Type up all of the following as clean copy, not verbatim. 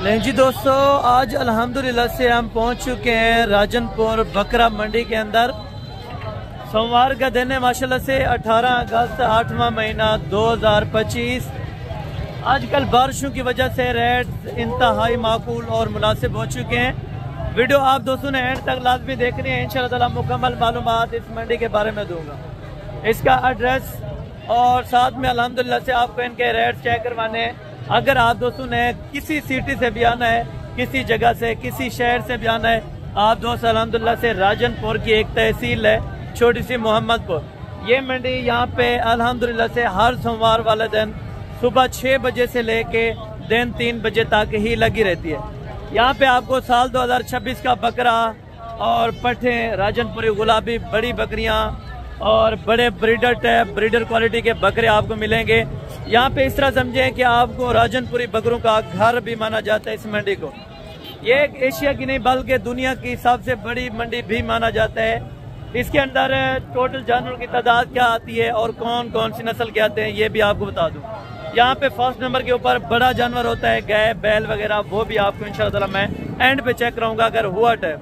नहीं जी दोस्तों, आज अल्हम्दुलिल्लाह से हम पहुंच चुके हैं राजनपुर बकरा मंडी के अंदर। सोमवार का दिन है माशाल्लाह से 18 अगस्त 8वां महीना 2025। आजकल बारिशों की वजह से रेट इंतहाई माकूल और मुनासिब हो चुके हैं। वीडियो आप दोस्तों ने एंड तक लाजमी देखनी है। इंशाल्लाह ताला मुकम्मल मालूमात इस मंडी के बारे में दूंगा, इसका एड्रेस और साथ में अल्हम्दुलिल्लाह से आपको इनके रेट चेक करवाने हैं। अगर आप दोस्तों ने किसी सिटी से भी आना है, किसी जगह से, किसी शहर से भी आना है, आप दोस्त अल्हम्दुलिल्लाह से राजनपुर की एक तहसील है छोटी सी मोहम्मदपुर, ये मंडी यहाँ पे अल्हम्दुलिल्लाह से हर सोमवार वाले दिन सुबह 6 बजे से लेके दिन 3 बजे तक ही लगी रहती है। यहाँ पे आपको साल 2026 का बकरा और पट्ठे, राजनपुरी गुलाबी बड़ी बकरियाँ और बड़े ब्रीडर टैप, ब्रीडर क्वालिटी के बकरे आपको मिलेंगे। यहाँ पे इस तरह समझें कि आपको राजनपुरी बकरों का घर भी माना जाता है इस मंडी को। ये एक एशिया की नहीं बल्कि दुनिया की सबसे बड़ी मंडी भी माना जाता है। इसके अंदर टोटल जानवरों की तादाद क्या आती है और कौन कौन सी नस्ल के आते हैं ये भी आपको बता दूं। यहाँ पे फर्स्ट नंबर के ऊपर बड़ा जानवर होता है, गाय बैल वगैरह, वो भी आपको इंशाल्लाह ताला मैं एंड पे चेक कराऊंगा अगर हुआ है।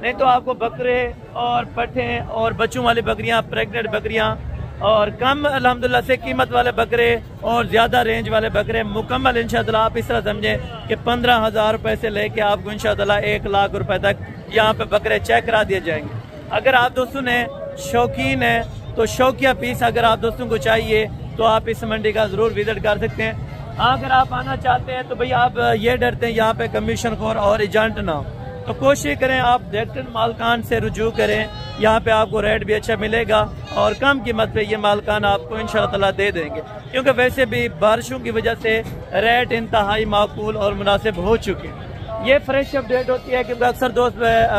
नहीं तो आपको बकरे और पट्ठे और बच्चों वाली बकरियां, प्रेग्नेंट बकरियां और कम अल्हम्दुलिल्लाह से कीमत वाले बकरे और ज़्यादा रेंज वाले बकरे मुकम्मल इंशाअल्लाह आप इस तरह समझें कि 15,000 रुपये से लेके आपको इंशाअल्लाह 1 लाख रुपए तक यहाँ पे बकरे चेक करा दिए जाएंगे। अगर आप दोस्तों ने शौकीन है तो शौकिया पीस अगर आप दोस्तों को चाहिए तो आप इस मंडी का ज़रूर विजिट कर सकते हैं। अगर आप आना चाहते हैं तो भैया आप ये डरते हैं यहाँ पे कमीशन खोर और एजेंट ना हो, तो कोशिश करें आप डायरेक्ट मालकान से रुजू करें। यहाँ पे आपको रेट भी अच्छा मिलेगा और कम कीमत पे ये मालकान आपको इंशाअल्लाह ताला दे देंगे, क्योंकि वैसे भी बारिशों की वजह से रेट इंतहाई माकूल और मुनासिब हो चुके हैं। ये फ्रेश अपडेट होती है क्योंकि अक्सर दोस्त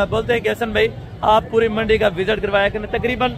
बोलते हैं कि हसन भाई आप पूरी मंडी का विजिट करवाया करें। तकरीबन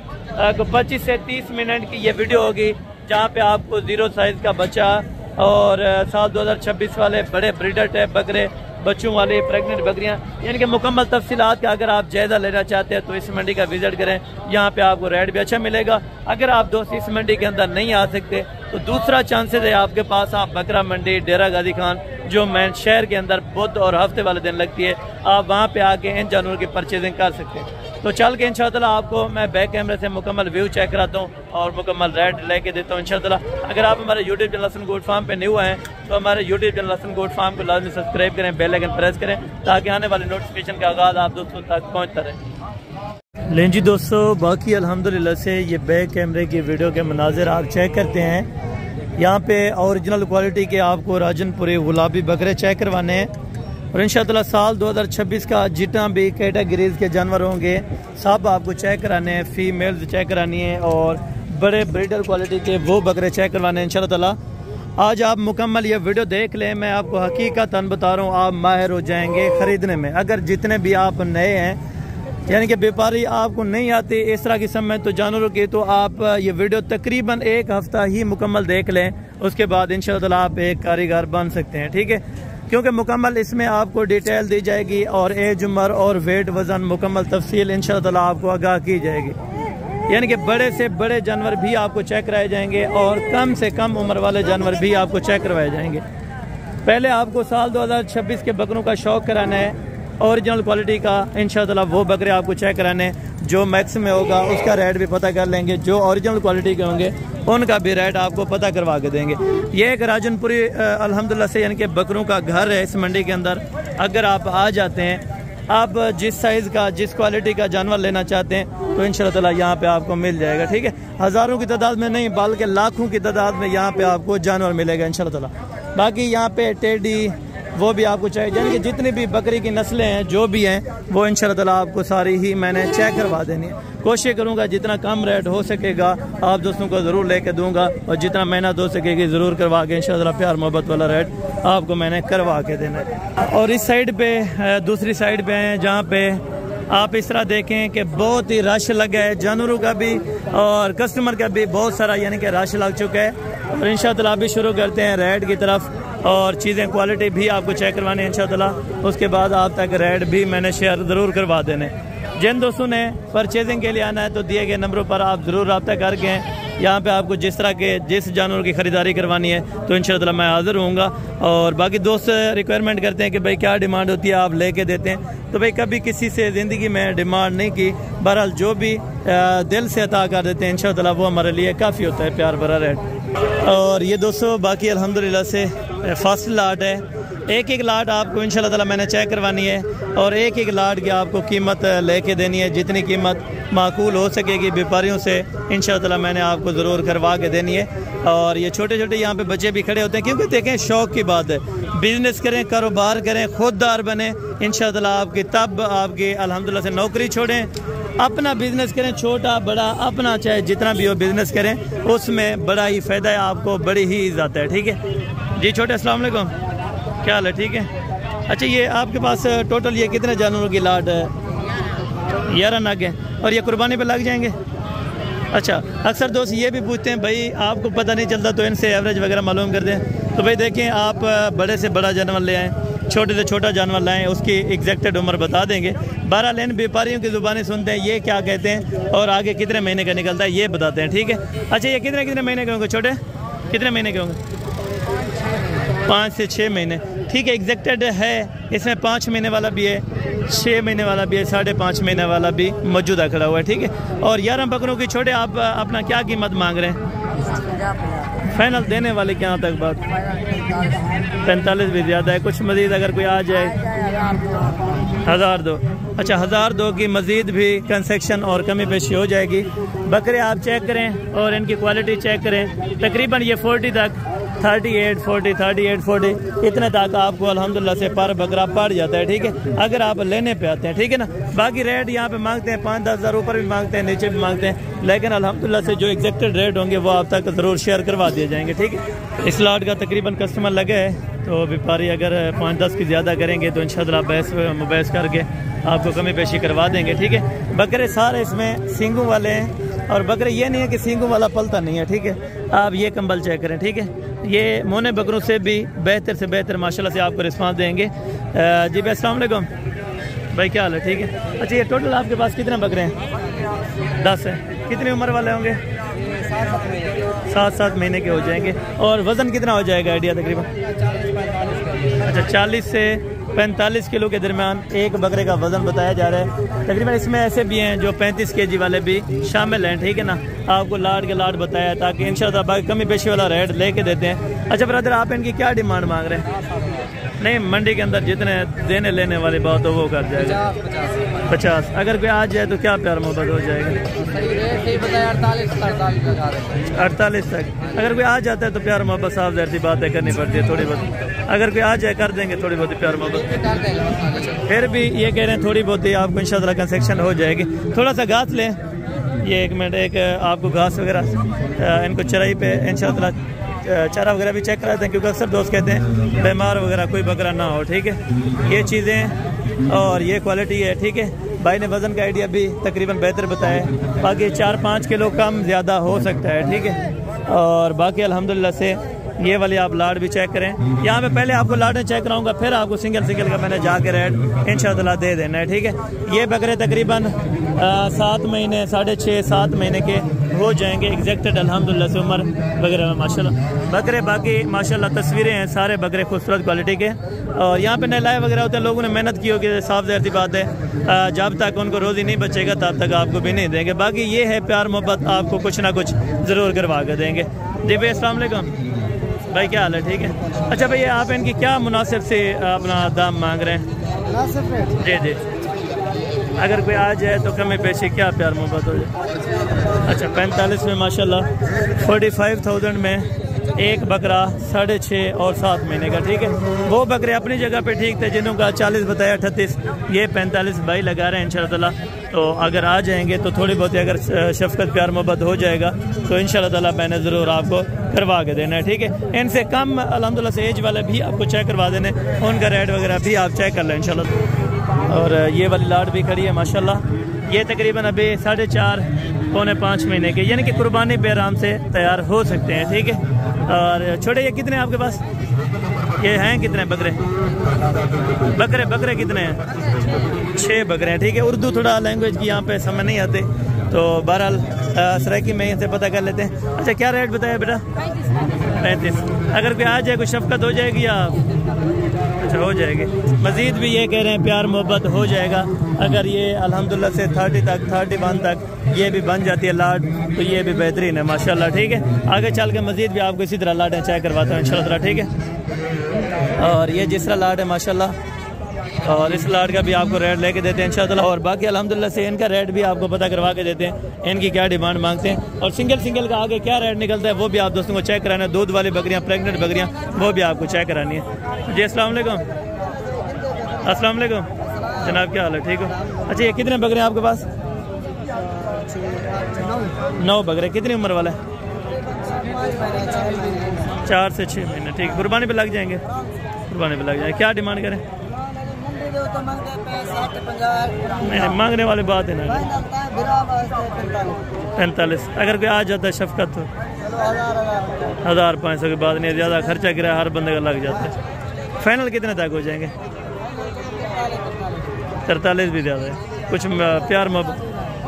25 से 30 मिनट की ये वीडियो होगी जहाँ पे आपको 0 साइज का बच्चा और साल 2026 वाले बड़े ब्रीडर टाइप बकरे, बच्चों वाली प्रेग्नेंट बकरियां, यानी कि मुकम्मल तफसीलात का अगर आप जायजा लेना चाहते हैं तो इस मंडी का विजिट करें। यहाँ पे आपको रेट भी अच्छा मिलेगा। अगर आप दोस्त इस मंडी के अंदर नहीं आ सकते तो दूसरा चांसेस है आपके पास, आप बकरा मंडी डेरा गाजी खान जो मेन शहर के अंदर बुध और हफ्ते वाले दिन लगती है, आप वहाँ पे आके इन जानवरों की परचेजिंग कर सकते हैं। तो चल के इंशाअल्लाह आपको मैं बैक कैमरे से मुकम्मल व्यू चेक कराता हूँ और मुकम्मल रेट लेके देता हूँ इंशाअल्लाह। अगर आप हमारे YouTube channel Hasan goat farm पे न्यू हैं तो हमारे YouTube channel Hasan goat farm को लाजमी सब्सक्राइब करें, बेल आइकन प्रेस करें ताकि आने वाले नोटिफिकेशन का आगाज़ आप दोस्तों तक पहुँचता रहे। लें जी दोस्तों, बाकी अल्हम्दुलिल्लाह से ये बैक कैमरे की वीडियो के मनाजिर आप चेक करते हैं। यहाँ पे ओरिजिनल क्वालिटी के आपको राजनपुरी गुलाबी बकरे चेक करवाने हैं और इंशाअल्लाह साल 2026 का जितना भी कैटेगरीज के जानवर होंगे सब आपको चेक कराने हैं। फीमेल्स चेक करानी है और बड़े ब्रीडर क्वालिटी के वो बकरे चेक करवाने हैं इंशाअल्लाह ताला। आज आप मुकम्मल ये वीडियो देख लें, मैं आपको हकीकतन बता रहा हूँ, आप माहिर हो जाएंगे ख़रीदने में। अगर जितने भी आप नए हैं यानी कि व्यापारी आपको नहीं आती इस तरह की समय तो जानवरों की, तो आप ये वीडियो तकरीबन 1 हफ्ता ही मुकम्मल देख लें, उसके बाद इंशाअल्लाह आप एक कारीगर बन सकते हैं। ठीक है, क्योंकि मुकम्मल इसमें आपको डिटेल दी जाएगी और एज, उम्र और वेट, वजन मुकम्मल तफसील इंशाअल्लाह आपको आगाह की जाएगी। यानी कि बड़े से बड़े जानवर भी आपको चेक कराए जाएंगे और कम से कम उम्र वाले जानवर भी आपको चेक करवाए जाएंगे। पहले आपको साल 2026 के बकरों का शौक कराना है, ओरिजिनल क्वालिटी का इंशाअल्लाह वो बकरे आपको चेक कराने, जो मैक्स में होगा उसका रेट भी पता कर लेंगे, जो ओरिजिनल क्वालिटी के होंगे उनका भी रेट आपको पता करवा के देंगे। ये एक राजनपुरी अल्हम्दुलिल्लाह से यानी कि बकरों का घर है इस मंडी के अंदर। अगर आप आ जाते हैं, आप जिस साइज़ का, जिस क्वालिटी का जानवर लेना चाहते हैं तो इंशाअल्लाह यहाँ पे आपको मिल जाएगा। ठीक है, हज़ारों की तादाद में नहीं बल्कि लाखों की तादाद में यहाँ पे आपको जानवर मिलेगा इंशाअल्लाह। बाकी यहाँ पे टेडी वो भी आपको चाहिए, यानी कि जितनी भी बकरी की नस्लें हैं जो भी हैं वो इंशाअल्लाह आपको सारी ही मैंने चेक करवा देनी है। कोशिश करूँगा जितना कम रेट हो सकेगा आप दोस्तों को ज़रूर लेके दूंगा और जितना मेहनत हो सकेगी ज़रूर करवा के इंशाअल्लाह प्यार मोहब्बत वाला रेट आपको मैंने करवा के देना है। और इस साइड पे दूसरी साइड पे हैं जहाँ पे आप इस तरह देखें कि बहुत ही रश लगा है, जानवरों का भी और कस्टमर का भी बहुत सारा यानी कि रश लग चुका है। और इंशाअल्लाह अभी शुरू करते हैं रेट की तरफ और चीज़ें क्वालिटी भी आपको चेक करवानी है इंशाअल्लाह। उसके बाद आप तक रेट भी मैंने शेयर ज़रूर करवा देने। जिन दोस्तों ने परचेजिंग के लिए आना है तो दिए गए नंबरों पर आप ज़रूर रब्ता करके यहाँ पे आपको जिस तरह के जिस जानवर की ख़रीदारी करवानी है तो इंशाअल्लाह मैं हाज़िर होऊंगा। और बाकी दोस्त रिक्वायरमेंट करते हैं कि भाई क्या डिमांड होती है, आप लेके देते हैं, तो भाई कभी किसी से ज़िंदगी में डिमांड नहीं की। बहरहाल जो भी दिल से अता कर देते हैं इंशाअल्लाह वो हमारे लिए काफ़ी होता है प्यार भरा रेट। और ये दोस्तों बाकी अल्हम्दुलिल्लाह से फर्स्ट लाट है, एक एक लाट आपको इंशाअल्लाह ताला मैंने चेक करवानी है और एक एक लाट की आपको कीमत लेके देनी है, जितनी कीमत माकूल हो सकेगी व्यापारियों से इंशाअल्लाह ताला मैंने आपको ज़रूर करवा के देनी है। और ये छोटे छोटे यहाँ पे बच्चे भी खड़े होते हैं, क्योंकि देखें शौक़ की बात है, बिज़नेस करें, कारोबार करें, खुददार बने इंशाअल्लाह ताला आपकी, तब आपकी अल्हम्दुलिल्लाह से नौकरी छोड़ें, अपना बिज़नेस करें, छोटा बड़ा अपना चाहे जितना भी हो बिज़नेस करें, उसमें बड़ा ही फ़ायदा है आपको, बड़ी ही इज़्ज़त है। ठीक है जी छोटे, अस्सलाम वालेकुम, क्या हाल है? ठीक है। अच्छा ये आपके पास टोटल ये कितने जानवरों की लाट है? 11 नग है। और ये कुर्बानी पे लग जाएंगे? अच्छा, अक्सर दोस्त ये भी पूछते हैं भाई आपको पता नहीं चलता तो इनसे एवरेज वगैरह मालूम कर दें। तो भाई देखें, आप बड़े से बड़ा जानवर ले आएँ, छोटे से छोटा जानवर लाएँ, उसकी एग्जैक्टेड उम्र बता देंगे। 12 लेन व्यापारियों की ज़ुबानी सुनते हैं ये क्या कहते हैं और आगे कितने महीने का निकलता है ये बताते हैं। ठीक है। अच्छा ये कितने कितने महीने के होंगे छोटे, कितने महीने के होंगे? 5 से 6 महीने। ठीक है, एग्जैक्टेड है। इसमें 5 महीने वाला भी है, 6 महीने वाला भी है, 5.5 महीने वाला भी मौजूदा खड़ा हुआ है। ठीक है। और 11 बकरों की छोटे आप अपना क्या कीमत मांग रहे हैं? फाइनल देने वाले क्या तक बात? 45 भी ज़्यादा है, कुछ मज़ीद अगर कोई आ जाए 1002। अच्छा 1002 की मज़ीद भी कंसेक्शन और कमी पेशी हो जाएगी। बकरे आप चेक करें और इनकी क्वालिटी चेक करें, तकरीबन ये 40 तक 38, 40 इतने तक आपको अल्हम्दुलिल्लाह से पर बकरा पड़ जाता है। ठीक है, अगर आप लेने पे आते हैं। ठीक है ना। बाकी रेट यहाँ पे मांगते हैं 5-10 हज़ार ऊपर भी मांगते हैं, नीचे भी मांगते हैं, लेकिन अल्हम्दुलिल्लाह से जो एग्जैक्टेड रेट होंगे वो आप तक ज़रूर शेयर करवा दिए जाएंगे। ठीक है। इस लाट का तकरीबन कस्टमर लगे है, तो व्यापारी अगर 5-10 की ज़्यादा करेंगे तो इंशाअल्लाह बहस करके आपको कमी पेशी करवा देंगे। ठीक है। बकरे सारे इसमें सींगों वाले हैं और बकरे ये नहीं है कि सींगों वाला पलता नहीं है। ठीक है। आप ये कंबल चेक करें। ठीक है, ये मोने बकरों से भी बेहतर से बेहतर माशाल्लाह से आपको रिस्पांस देंगे। जी भाई अस्सलाम वालेकुम भाई, क्या हाल है? ठीक है। अच्छा ये टोटल आपके पास कितने बकरे हैं? 10 है। कितनी उम्र वाले होंगे? 7 महीने के हो जाएंगे। और वज़न कितना हो जाएगा आइडिया तकरीबन? अच्छा 40 से 45 किलो के दरमियान एक बकरे का वज़न बताया जा रहा है। तकरीबन इसमें ऐसे भी हैं जो 35 kg वाले भी शामिल हैं। ठीक है ना। आपको लाट के लाट बताया ताकि इंशाअल्लाह बाकी कमी पेशी वाला रेट लेके देते हैं। अच्छा ब्रदर, आप इनकी क्या डिमांड मांग रहे हैं? नहीं, मंडी के अंदर जितने देने लेने वाली बात हो वो कर जाएगा। 50। अगर कोई आ जाए तो क्या प्यार मोहब्बत हो जाएगा? 48 तक। अगर कोई आ जाता है तो प्यार मोहब्बत साफ ज़ाहिर सी बातें करनी पड़ती है थोड़ी बहुत। अगर कोई आ जाए कर देंगे थोड़ी बहुत प्यार मोहब्बत। फिर भी ये कह रहे हैं थोड़ी बहुत ही आपको इंशाअल्लाह कंसेक्शन हो जाएगी। थोड़ा सा घास लें, ये 1 मिनट, एक आपको घास वगैरह इनको चराई पे इंशाअल्लाह चारा वगैरह भी चेक कराते हैं, क्योंकि अक्सर दोस्त कहते हैं बीमार वगैरह कोई बकरा ना हो। ठीक है, ये चीज़ें और ये क्वालिटी है। ठीक है, भाई ने वज़न का आइडिया भी तकरीबन बेहतर बताया, बाकी 4-5 किलो कम ज़्यादा हो सकता है। ठीक है। और बाकी अल्हम्दुलिल्लाह से ये वाली आप लाट भी चेक करें। यहाँ पे पहले आपको लाटें चेक कराऊंगा, फिर आपको सिंगल का मैंने जाके रेट इंशाअल्लाह दे देना है। ठीक है। ये बकरे तकरीबन 7 महीने 6.5-7 महीने के हो जाएंगे एग्जैक्टेड अल्हम्दुलिल्लाह से उम्र वगैरह में माशाल्लाह। बकरे बाकी माशाल्लाह तस्वीरें हैं, सारे बकरे खूबसूरत क्वालिटी के। और यहाँ पे नहलाए वगैरह होते हैं, लोगों ने मेहनत की होगी, साफ ज़ाहिर सी बात है जब तक उनको रोज़ी नहीं बचेगा तब तक आपको भी नहीं देंगे। बाकी ये है प्यार मोहब्बत, आपको कुछ ना कुछ ज़रूर करवा के देंगे। जी भाई अस्सलाम वालेकुम भाई, क्या हाल है? ठीक है। अच्छा भैया आप इनकी क्या मुनासिब से अपना दाम मांग रहे हैं? जी जी, अगर कोई आ जाए तो कमी पेशी क्या प्यार मोहब्बत हो जाए? अच्छा 45 में माशाल्लाह 45,000 में एक बकरा 6.5 और 7 महीने का। ठीक है, वो बकरे अपनी जगह पे ठीक थे, जिन्हों का 40 बताया 38, ये 45 भाई लगा रहे हैं इंशाअल्लाह। तो अगर आ जाएंगे तो थोड़ी बहुत अगर शफकत प्यार मोहब्बत हो जाएगा तो इंशाअल्लाह ताला मैंने ज़रूर आपको करवा के देना है। ठीक है। इनसे कम अल्हम्दुलिल्लाह से एज वाले भी आपको चेक करवा देने, उनका रेट वगैरह भी आप चेक कर लें इंशाअल्लाह। और ये वाली लाट भी खड़ी है माशाल्लाह, ये तकरीबन अभी 4.5-5 महीने के, यानी कि कुर्बानी पे आराम से तैयार हो सकते हैं। ठीक है। और छोटे ये कितने आपके पास? ये हैं कितने बकरे? बकरे कितने हैं? 6 बकरे हैं। ठीक है। उर्दू थोड़ा लैंग्वेज की यहाँ पे समझ नहीं आते, तो बहरहाल सराइकी में यहीं से पता कर लेते हैं। अच्छा क्या रेट बताया बेटा? 35। अगर कोई आ जाए कोई शफकत हो जाएगी या? अच्छा हो जाएगी। मज़ीद भी ये कह रहे हैं प्यार मोहब्बत हो जाएगा। अगर ये अल्हम्दुलिल्लाह से 30 तक 31 तक ये भी बन जाती है लाड तो ये भी बेहतरीन है माशाल्लाह। ठीक है, आगे चल के मज़ीद भी आपको इसी तरह लाडें चेक करवाता हूँ इंशाल्लाह। ठीक है, और ये जिस तरह लाड है माशाल्लाह, और इस लाड का भी आपको रेट लेके देते हैं इंशाल्लाह। और बाकी अल्हम्दुलिल्लाह से इनका रेट भी आपको पता करवा के देते हैं, इनकी क्या डिमांड मांगते हैं और सिंगल का आगे क्या रेट निकलता है वो भी आप दोस्तों को चेक कराना है। दूध वाली बकरियाँ, प्रेग्नेंट बकरियाँ, वो भी आपको चेक करानी है। जी अस्सलाम वालेकुम। अस्सलाम वालेकुम जनाब, क्या हाल है? ठीक हो? अच्छा ये कितने बकरे हैं आपके पास? 9 बकरे। कितनी उम्र वाला है? 4 से 6 महीने। ठीक, कुर्बानी पे लग जाएंगे? कुर्बानी पे लग जाएंगे। क्या डिमांड करें? नहीं, मांगने वाली बात है ना। 45। अगर कोई आ जाता है शफकत तो 1500 की बात नहीं है, ज़्यादा खर्चा किराया हर बंदे का लग जाता है। फाइनल कितने तक हो जाएंगे? 43 भी ज़्यादा है। कुछ प्यार मोहब्बत।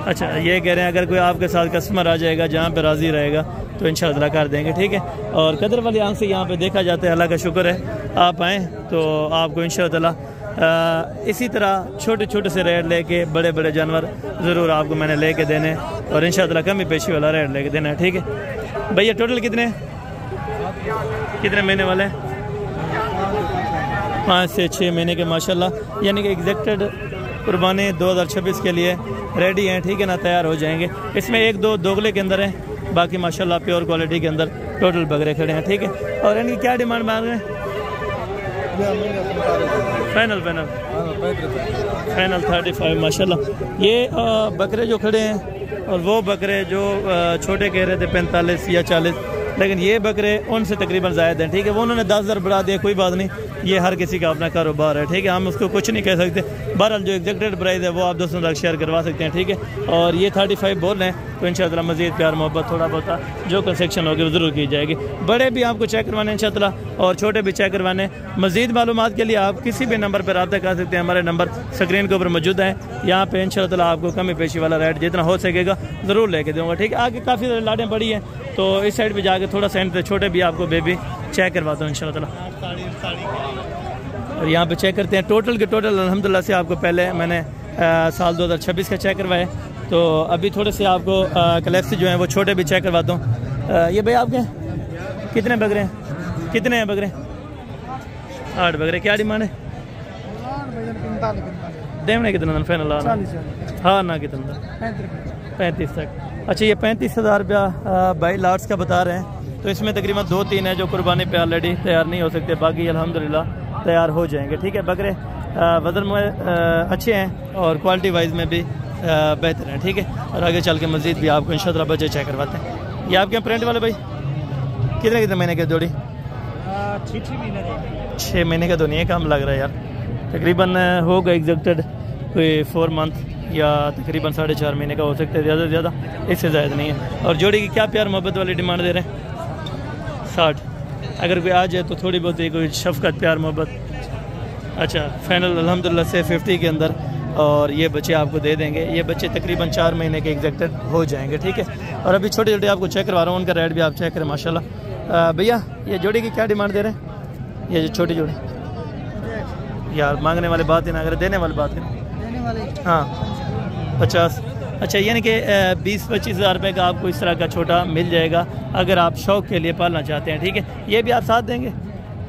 अच्छा ये कह रहे हैं अगर कोई आपके साथ कस्टमर आ जाएगा जहाँ पे राज़ी रहेगा तो इंशाअल्लाह कर देंगे। ठीक है, और कदर वाली आंख से यहाँ पे देखा जाता है। अल्लाह का शुक्र है आप आएँ तो आपको इंशाअल्लाह इसी तरह छोटे छोटे से रेट लेके बड़े बड़े जानवर ज़रूर आपको मैंने लेके देने और इंशाअल्लाह कमी पेशी वाला रेट लेके देना है। ठीक है भैया, टोटल कितने महीने वाले हैं? 5 से 6 महीने के माशाल्लाह, यानी कि एग्जैक्टेड कुर्बानी 2026 के लिए रेडी हैं। ठीक है ना, तैयार हो जाएंगे। इसमें 1-2 दोगले के अंदर हैं, बाकी माशाल्लाह प्योर क्वालिटी के अंदर टोटल बकरे खड़े हैं। ठीक है, और इनकी क्या डिमांड मांग रहे हैं? फाइनल 35 माशाल्लाह। ये बकरे जो खड़े हैं और वो बकरे जो छोटे कह रहे थे 45 या 40, लेकिन ये बकरे उनसे तकरीबन ज़ायद हैं। ठीक है, वो उन्होंने 10,000 बढ़ा दिया, कोई बात नहीं, ये हर किसी का अपना कारोबार है। ठीक है, हम उसको कुछ नहीं कह सकते। बहरहाल जो एग्जैक्टेड प्राइस है वो आप दोस्तों तक शेयर करवा सकते हैं। ठीक है, और ये 35 बोल रहे हैं तो इंशाअल्लाह मज़ीद प्यार मोहब्बत थोड़ा बहुत जो कंसेक्शन होगी वो ज़रूर की जाएगी। बड़े भी आपको चेक करवाने इंशाअल्लाह और छोटे भी चेक करवाने। मज़ीद मालूमात के लिए आप किसी भी नंबर पर रब्ता कर सकते हैं। हमारे नंबर स्क्रीन के ऊपर मौजूद है। यहाँ पे इंशाअल्लाह आपको कमी पेशी वाला रेट जितना हो सकेगा ज़रूर लेके दूँगा। ठीक है, आगे काफ़ी लाडें बड़ी हैं तो इस साइड पे जाके थोड़ा सेंट पे छोटे भी आपको बेबी चेक करवाता हूँ इंशाअल्लाह। और यहाँ पे चेक करते हैं टोटल के टोटल अल्हम्दुलिल्लाह से आपको पहले मैंने साल 2026 का चेक करवाए, तो अभी थोड़े से आपको कलेक्स जो हैं वो छोटे भी चेक करवाता हूँ। ये भाई आपके कितने बकरे हैं? कितने हैं बकरे? 8 बकरे। क्या डिमांड है? देवने कितना फाइनल? हाँ ना कितना? 35 तक। अच्छा ये 35,000 रुपया बाई लाट्स का बता रहे हैं, तो इसमें तकरीबन 2-3 है जो कुर्बानी पे ऑलरेडी तैयार नहीं हो सकते, बाकी अल्हम्दुलिल्लाह तैयार हो जाएंगे। ठीक है, बकरे वज़न में अच्छे हैं और क्वालिटी वाइज में भी बेहतर हैं। ठीक है, और आगे चल के मज़ीद भी आपको इंशाअल्लाह बच्चे चेक करवाते हैं। ये आपके यहाँ प्रिंट वाले भाई कितने महीने के जोड़ी? 6 महीने का तो नहीं है, कम लग रहा है यार। तकरीबन होगा एग्जैक्टेड कोई 4 मंथ या तकरीबन 4.5 महीने का हो सकता है, ज़्यादा से ज़्यादा, इससे ज़्यादा नहीं है। और जोड़ी की क्या प्यार मोहब्बत वाली डिमांड दे रहे हैं? 60। अगर कोई आ जाए तो थोड़ी बहुत ही कोई शफकत प्यार मोहब्बत। अच्छा फाइनल अल्हम्दुलिल्लाह से 50 के अंदर, और ये बच्चे आपको दे देंगे। ये बच्चे तकरीबन 4 महीने के एग्जैक्टेड हो जाएंगे। ठीक है, और अभी छोटे छोटे आपको चेक करवा रहा हूँ, उनका रेट भी आप चेक करें माशाल्लाह। भैया ये जोड़ी की क्या डिमांड दे रहे हैं? ये जो छोटी जोड़ी यार, मांगने वाली बात ही ना करें, देने वाली बात है। हाँ 50। अच्छा यानी कि 20-25 हज़ार रुपये का आपको इस तरह का छोटा मिल जाएगा अगर आप शौक़ के लिए पालना चाहते हैं। ठीक है, ये भी आप साथ देंगे?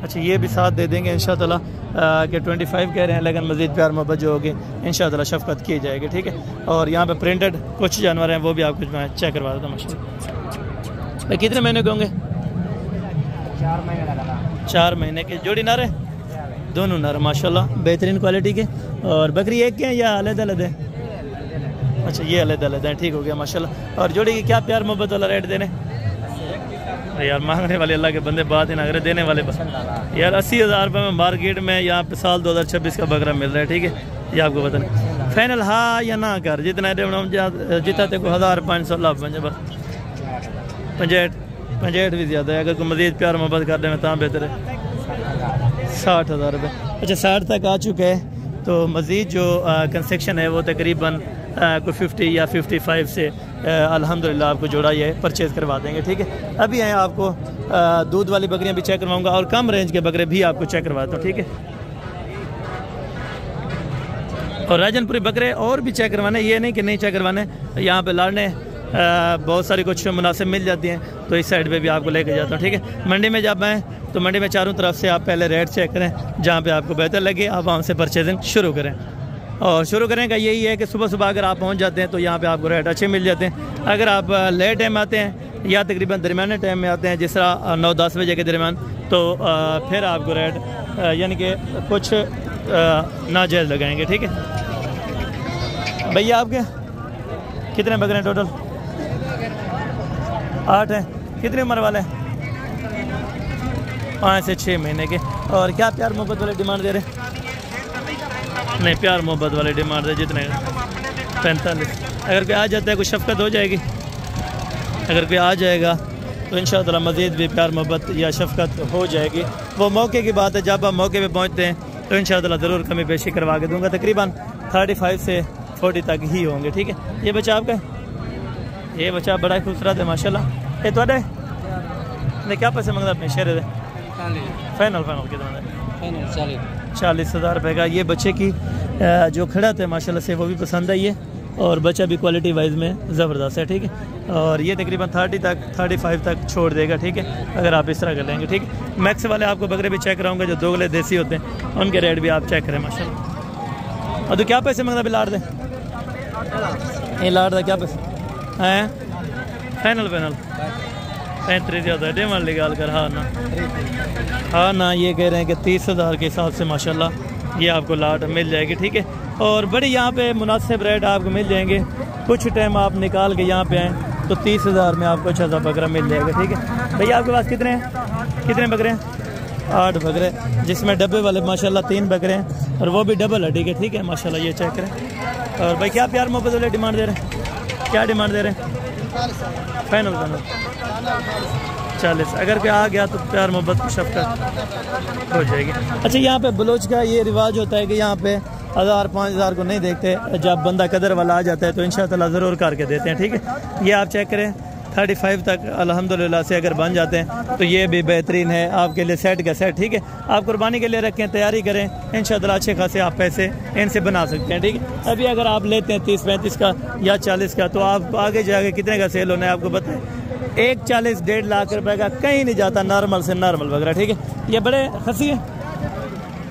अच्छा ये भी साथ दे देंगे इंशाअल्लाह कि 25 कह रहे हैं, लेकिन मज़ीद प्यार मोहब्बत जो होगी इंशाअल्लाह शफकत की जाएगी। ठीक है, और यहाँ पे प्रिंटेड कुछ जानवर हैं वो भी आपको मैं चेक करवा देता हूँ माशाअल्लाह। कितने महीने के होंगे? 4 महीने के। जोड़ी नर है? दोनों नर माशाल्लाह, बेहतरीन क्वालिटी के। और बकरी एक के हैं या अलग-अलग है? अच्छा ये अलग-अलग है, ठीक हो गया माशाल्लाह। और जोड़ी की क्या प्यार मोहब्बत वाला रेट देने? यार मांगने वाले अल्लाह के बंदे बात ही ना करे, देने वाले यार 80,000 रुपये में मार्केट में यहाँ पे साल 2026 का बकरा मिल रहा है। ठीक है, ये आपको पता नहीं। फाइनल हाँ या ना कर, जितना जितना तेको 1500 लाभ बन बस। 65 भी ज़्यादा है, अगर कोई मज़ीद प्यार मोहब्बत कर दें तो बेहतर है। 60,000 रुपये। अच्छा 60 तक आ चुके हैं, तो मज़ीद जो कंसेक्शन है वो तकरीबन कोई 50 या 55 से अल्हम्दुलिल्लाह आपको जोड़ा ये परचेज़ करवा देंगे। ठीक है, अभी आए आपको दूध वाली बकरियाँ भी चेक करवाऊँगा और कम रेंज के बकरे भी आपको चेक करवाता हूँ। ठीक है, और राजनपुरी बकरे और भी चेक करवाने, ये नहीं कि नहीं चेक करवाने, यहाँ पे लाड़ने बहुत सारी कुछ मुनासिब मिल जाती हैं, तो इस साइड पे भी आपको लेके जाता हूँ। ठीक है, मंडी में जब आएँ तो मंडी में चारों तरफ से आप पहले रेट चेक करें, जहाँ पे आपको बेहतर लगे आप वहाँ से परचेजिंग शुरू करें। और शुरू करने का यही है कि सुबह सुबह अगर आप पहुँच जाते हैं तो यहाँ पे आपको रेट अच्छे मिल जाते हैं। अगर आप लेट टाइम आते हैं या तकरीबन दरमियाने टाइम में आते हैं, जिस तरह 9-10 बजे के दरमियान, तो फिर आपको रेट यानी कि कुछ नाजायज़ लगाएंगे। ठीक है भैया, आपके कितने बकरे हैं टोटल? 8 हैं। कितनी उम्र वाले? 5 से 6 महीने के। और क्या प्यार मोहब्बत वाले डिमांड दे रहे? नहीं, प्यार मोहब्बत वाले डिमांड दे जितने 45। अगर कोई आ जाता है कुछ शफकत हो जाएगी, अगर कोई आ जाएगा तो इंशाअल्लाह मज़ीद भी प्यार मोहब्बत या शफकत हो जाएगी। वो मौके की बात है, जब आप मौके पे पहुंचते हैं तो इंशाअल्लाह ज़रूर कमी पेशी करवा के दूंगा। तकरीबन 35 से 40 तक ही होंगे। ठीक है, ये बच्चा आपका है? ये बच्चा बड़ा ही खूबसूरत है माशाल्लाह। ये थोड़े नहीं, क्या पैसे मंगता अपने शेर दे? फाइनल कितना? 40,000 रुपये का। ये बच्चे की जो खड़ा थे माशाल्लाह से वो भी पसंद आई है, और बच्चा भी क्वालिटी वाइज में ज़बरदस्त है। ठीक है, और ये तकरीबन 35 तक छोड़ देगा। ठीक है, अगर आप इस तरह कर लेंगे। ठीक है, मैक्स वाले आपको बकरे भी चेक कराऊंगा, जो दोगले देसी होते हैं उनके रेट भी आप चेक करें माशाल्लाह। और तो क्या पैसे मंगता भी? लाड़ दे, ये लाड़ दा क्या पैसे हैं? फाइनल 35 ज़्यादा डिमांड निकाल कर। हाँ ना, ये कह रहे हैं कि 30,000 के हिसाब से माशाल्लाह ये आपको लाट मिल जाएगी। ठीक है, और बड़ी यहाँ पे मुनासिब रेट आपको मिल जाएंगे। कुछ टाइम आप निकाल के यहाँ पे आएँ तो 30,000 में आपको अच्छा सा बकरा मिल जाएगा। ठीक है भैया, आपके पास कितने हैं? कितने बकरे हैं? 8 बकरे, जिसमें डब्बे वाले माशाल्लाह 3 बकरे हैं, और वो भी डबल हड्डी के। ठीक है माशाल्लाह, ये चेक करें। और भाई क्या प्यार मोहब्बत वाले डिमांड दे रहे हैं? क्या डिमांड दे रहे हैं? फाइनल 40। अगर कोई आ गया तो प्यार मोहब्बत की शफकत हो जाएगी। अच्छा, यहाँ पे बलोच का ये रिवाज होता है कि यहाँ पे 1000-5000 को नहीं देखते, जब बंदा कदर वाला आ जाता है तो इंशाअल्लाह ज़रूर करके देते हैं। ठीक है, ये आप चेक करें 35 तक अल्हम्दुलिल्लाह से अगर बन जाते हैं तो ये भी बेहतरीन है आपके लिए, सेट का सेट। ठीक है, आप कुर्बानी के लिए रखें, तैयारी करें, इंशाअल्लाह अच्छे खासे आप पैसे इनसे बना सकते हैं। ठीक है, अभी अगर आप लेते हैं 30-35 का या 40 का, तो आप आगे जाके कितने का सेल होना है आपको पता है? 1-40-1.5 लाख रुपए का कहीं नहीं जाता, नॉर्मल से नॉर्मल बकरा। ठीक है, ये बड़े खसी है,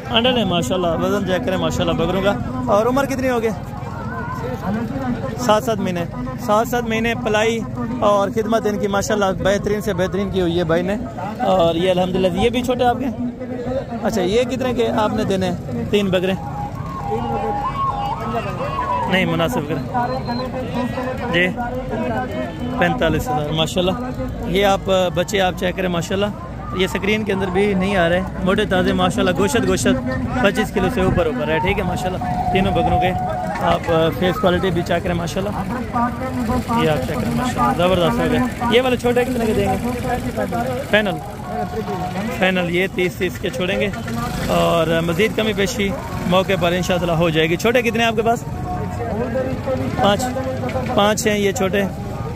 अंडल है माशाल्लाह, वजन चेक करें माशाल्लाह बकरों का। और उम्र कितनी हो गई? 7-7 महीने। 7-7 महीने पलाई और खिदमत इनकी माशाल्लाह बेहतरीन से बेहतरीन की हुई है भाई ने। और ये अल्हम्दुलिल्लाह, ये भी छोटे आपके? अच्छा, ये कितने के आपने देने? 3 बकरे नहीं मुनासिब करें जी, 45,000 माशाल्लाह। ये आप बच्चे आप चेक करें माशाल्लाह, ये स्क्रीन के अंदर भी नहीं आ रहे, मोटे ताज़े माशाल्लाह, गोश्त 25 किलो से ऊपर है। ठीक है माशाल्लाह, तीनों बकरों के आप फेस क्वालिटी भी चेक करें माशाल्लाह, ये आप चेक करें माशाल्लाह, ज़बरदस्त हो गए। ये वाले छोटे कितने के देंगे? फाइनल ये 30 के छोड़ेंगे, और मज़ीद कमी पेशी मौके पर इंशाअल्लाह हो जाएगी। छोटे कितने आपके पास? 5 हैं ये छोटे,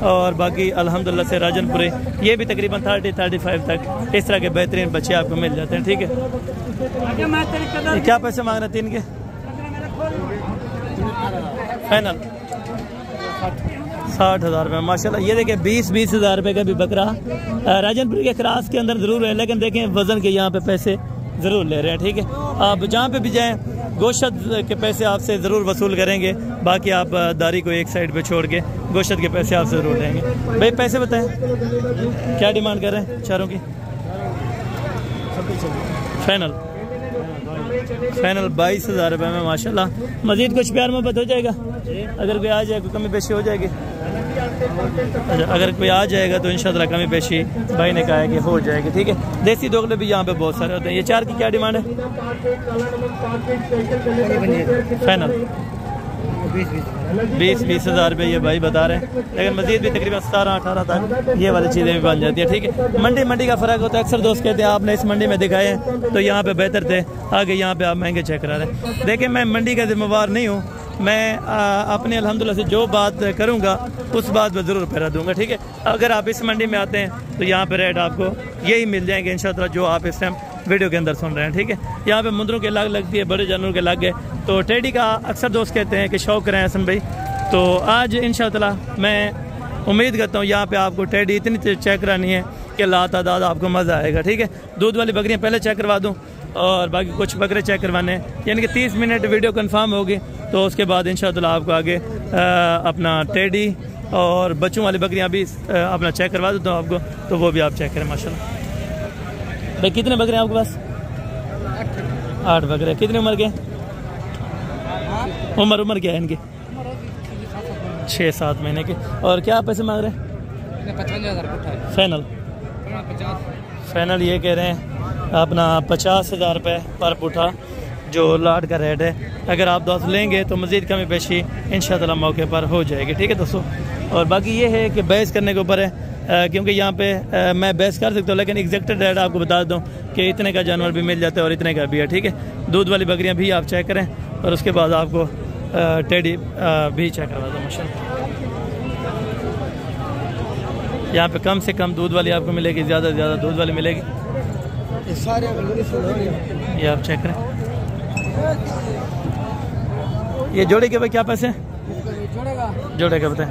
और बाकी अल्हम्दुलिल्लाह से राजनपुरे, ये भी तकरीबन 30-35 तक इस तरह के बेहतरीन बच्चे आपको मिल जाते हैं। ठीक है, क्या पैसे मांग रहे हैं 3 के? फाइनल 60,000 रुपये माशाल्लाह। ये देखें 20-20 हज़ार रुपये का भी बकरा राजनपुरी के क्रास के अंदर ज़रूर है, लेकिन देखें वज़न के यहाँ पे पैसे ज़रूर ले रहे हैं। ठीक है, आप जहाँ पे भी जाएँ गोश्त के पैसे आपसे ज़रूर वसूल करेंगे, बाकी आप दारी को एक साइड पे छोड़ के गोश्त के पैसे आप ज़रूर लेंगे। भाई पैसे बताएं, क्या डिमांड कर रहे हैं चारों की? फाइनल 22,000 रुपये में माशाल्लाह। मज़ीद कुछ प्यार मोहब्बत हो जाएगा? अगर कोई आ जाए कोई कमी पेशी हो जाएगी? अच्छा, अगर कोई आ जाएगा तो इंशाअल्लाह कमी पेशी भाई ने कहा है कि हो जाएगी। ठीक है, देसी दोगले भी यहाँ पे बहुत सारे होते हैं। ये 4 की क्या डिमांड है? फाइनल 20-20 हज़ार रुपये ये भाई बता रहे हैं, लेकिन मज़ीद भी तकरीबन 17-18 तक ये वाली चीज़ें भी बन जाती है। ठीक है, मंडी का फ़र्क होता है। अक्सर दोस्त कहते हैं आपने इस मंडी में दिखाए हैं तो यहाँ पे बेहतर थे, आगे यहाँ पे आप महंगे चेक करा रहे हैं। देखिए मैं मंडी का जिम्मेवार नहीं हूँ, मैं अपने अल्हम्दुलिल्लाह से जो बात करूँगा उस बात पर ज़रूर पैरा दूँगा, ठीक है। अगर आप इस मंडी में आते हैं तो यहाँ पे रेट आपको यही मिल जाएंगे इंशाअल्लाह जो आप इस टाइम वीडियो के अंदर सुन रहे हैं, ठीक है। यहाँ पे मुंदरों के अलग लगती है, बड़े जानवरों के अलग है। तो टेडी का अक्सर दोस्त कहते हैं कि शौक़ करें हसन भाई, तो आज इंशाअल्लाह मैं उम्मीद करता हूँ यहाँ पे आपको टेडी इतनी चेक करानी है कि ला तादाद आपको मज़ा आएगा, ठीक है। दूध वाली बकरियाँ पहले चेक करवा दूँ और बाकी कुछ बकरे चेक करवाने हैं, यानी कि 30 मिनट वीडियो कंफर्म होगी। तो उसके बाद इंशाअल्लाह आपको आगे अपना टेडी और बच्चों वाली बकरियाँ भी अपना चेक करवा देता हूँ आपको, तो वो भी आप चेक करें माशाल्लाह। भाई कितने बकरे हैं आपके पास? 8 बकरे। कितनी उम्र के? उम्र क्या है इनकी? 6-7 महीने के। और क्या पैसे मांग रहे हैं? 55,000 फाइनल ये कह रहे हैं अपना 50,000 रुपये पर पुठा जो लाट का रेट है। अगर आप दोस्त लेंगे तो मज़ीद कमी पेशी इंशाअल्लाह मौके पर हो जाएगी, ठीक है दोस्तों। और बाकी ये है कि बहस करने के ऊपर है, क्योंकि यहाँ पे मैं बहस कर सकता हूँ लेकिन एग्जैक्टेड रेट आपको बता दूँ कि इतने का जानवर भी मिल जाता है और इतने का भी है, ठीक है। दूध वाली बकरियाँ भी आप चेक करें और उसके बाद आपको टेडी भी चेक करवा दो माशाल्लाह। यहाँ पे कम से कम दूध वाली आपको मिलेगी, ज़्यादा से ज़्यादा दूध वाली मिलेगी। ये आप चेक करें। ये जोड़े के भाई क्या पैसे? जोड़े का बताएं।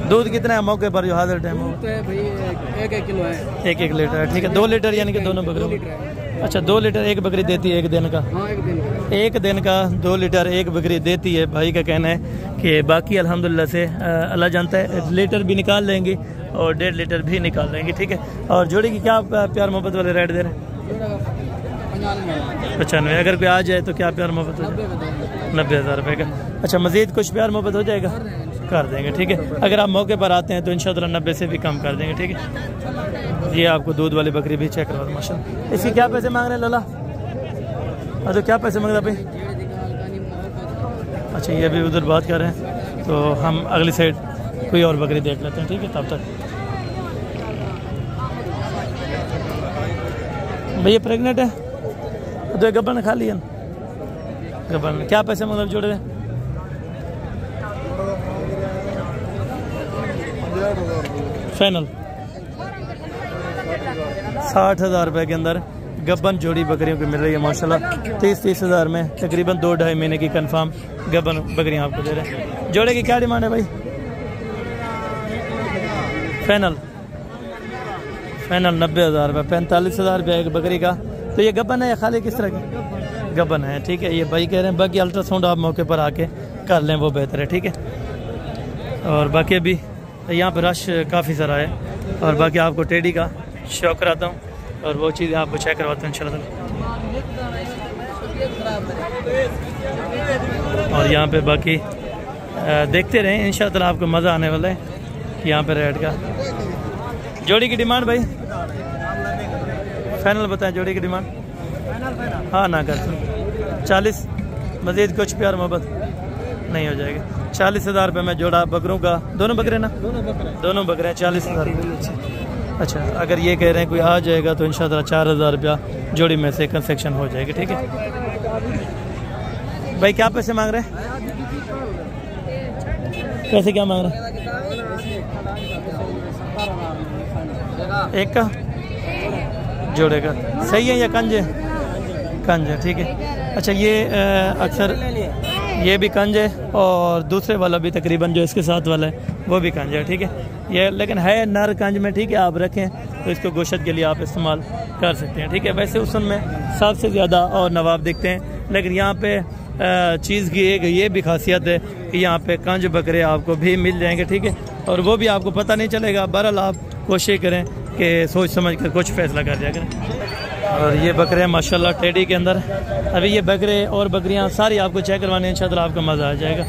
दूध कितना है मौके पर जो हाजिर टाइम हो? 1 किलो है। 1 लीटर है, ठीक है। 2 लीटर यानी कि दोनों बकरी? अच्छा 2 लीटर एक बकरी देती है एक दिन का? हाँ, एक दिन का 2 लीटर एक बकरी देती है। भाई का कहना है कि बाकी अल्हम्दुलिल्लाह से अल्लाह जानता है, लीटर भी निकाल लेंगी और 1.5 लीटर भी निकाल लेंगे, ठीक है। और जोड़ी की क्या प्यार मोहब्बत वाले रेट दे रहे हैं? 95। अगर कोई आ जाए तो क्या प्यार मोहब्बत हो जाए? 90,000 रुपये का। अच्छा मज़ीद कुछ प्यार मोहब्बत हो जाएगा? कर देंगे, ठीक है। अगर आप मौके पर आते हैं तो इंशाअल्लाह 90 से भी कम कर देंगे, ठीक है। ये आपको दूध वाली बकरी भी चेक करवा दो माशाल्लाह। इसकी क्या पैसे मांग रहे हैं लला? अच्छा क्या पैसे मांग रहे भाई? अच्छा ये भी उधर बात कर रहे हैं, तो हम अगली साइड कोई और बकरी देख लेते हैं, ठीक है। तब तक भैया प्रेग्नेंट है तो गब्बन खा लिया गब्बन। क्या पैसे मतलब जोड़ रहे? 60,000 रुपये के अंदर गब्बन जोड़ी बकरियों की मिल रही है माशाल्लाह। 30,000 में तकरीबन 2-2.5 महीने की कंफर्म गब्बन बकरियां आपको दे रहे हैं। जोड़े की क्या डिमांड है भाई? फाइनल 90,000 रुपये। 45,000 रुपये एक बकरी का। तो ये गब्बन है या खाली किस तरह की? गब्बन है, ठीक है। ये भाई कह रहे हैं बाकी अल्ट्रासाउंड आप मौके पर आके कर लें, वो बेहतर है, ठीक है। और बाकी अभी यहाँ पर रश काफ़ी सारा है। और बाकी आपको टेडी का शौक कराता हूँ और वो चीज़ें आपको चेक करवाता हूँ इंशाल्लाह। और यहाँ पे बाकी देखते रहें इंशाल्लाह, आपको मज़ा आने वाला है। यहाँ पे रेट का जोड़ी की डिमांड भाई फाइनल बताएं। जोड़ी की डिमांड हाँ ना कर 40, मज़ीद कुछ प्यार मोहब्बत नहीं हो जाएगा। 40,000 रुपये में जोड़ा बकरों का। दोनों बकरे ना? दोनों बकरे हैं। 40,000 रुपये। अच्छा अगर ये कह रहे हैं कोई आ जाएगा तो इंशाल्लाह 4,000 रुपया जोड़ी में से कंसेक्शन हो जाएगी, ठीक है। भाई क्या पैसे मांग रहे हैं? पैसे क्या मांग रहे हैं? एक का जोड़े का सही है या कंज है? कंज है, ठीक है। अच्छा ये अक्सर ये भी कंज है और दूसरे वाला भी तकरीबन जो इसके साथ वाला है वो भी कंज है, ठीक है। ये लेकिन है नर कंज में, ठीक है। आप रखें तो इसको गोश्त के लिए आप इस्तेमाल कर सकते हैं, ठीक है। वैसे उस में सबसे ज़्यादा और नवाब दिखते हैं, लेकिन यहाँ पे चीज़ की एक ये भी खासियत है कि यहाँ पे कंज बकरे आपको भी मिल जाएंगे, ठीक है। और वो भी आपको पता नहीं चलेगा। बहरहाल आप कोशिश करें कि सोच समझ कर कुछ फैसला कर दिया करें। और ये बकरे माशाल्लाह टेडी के अंदर। अभी ये बकरे और बकरियाँ सारी आपको चेक करवानी है इंशाल्लाह, आपका मज़ा आ जाएगा।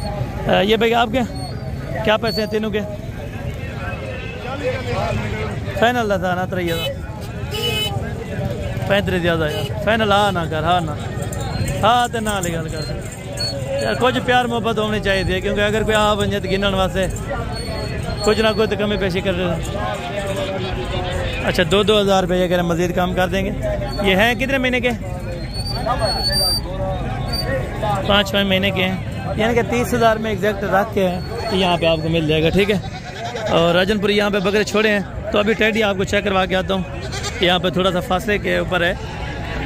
ये भाई आपके क्या पैसे हैं तीनों के? फाइनल था ना 35 ज़्यादा यार। फाइनल हाँ ना कर, हाँ ना हाँ तो ना ले गल कर यार। कुछ प्यार मोहब्बत होनी चाहिए, क्योंकि अगर कोई आ बन जाए तो गिनने वास्ते कुछ ना कुछ तो कमी पेशी कर रहे हैं। अच्छा 2-2 हज़ार रुपये अगर मज़ीद काम कर देंगे। ये हैं कितने महीने के? 5-5 महीने के हैं। यानी कि 30,000 में एग्जैक्ट रख के यहाँ पे आपको मिल जाएगा, ठीक है। और राजनपुर यहाँ पे बकरे छोड़े हैं, तो अभी टेडी आपको चेक करवा के आता हूँ। यहाँ पे थोड़ा सा फासले के ऊपर है,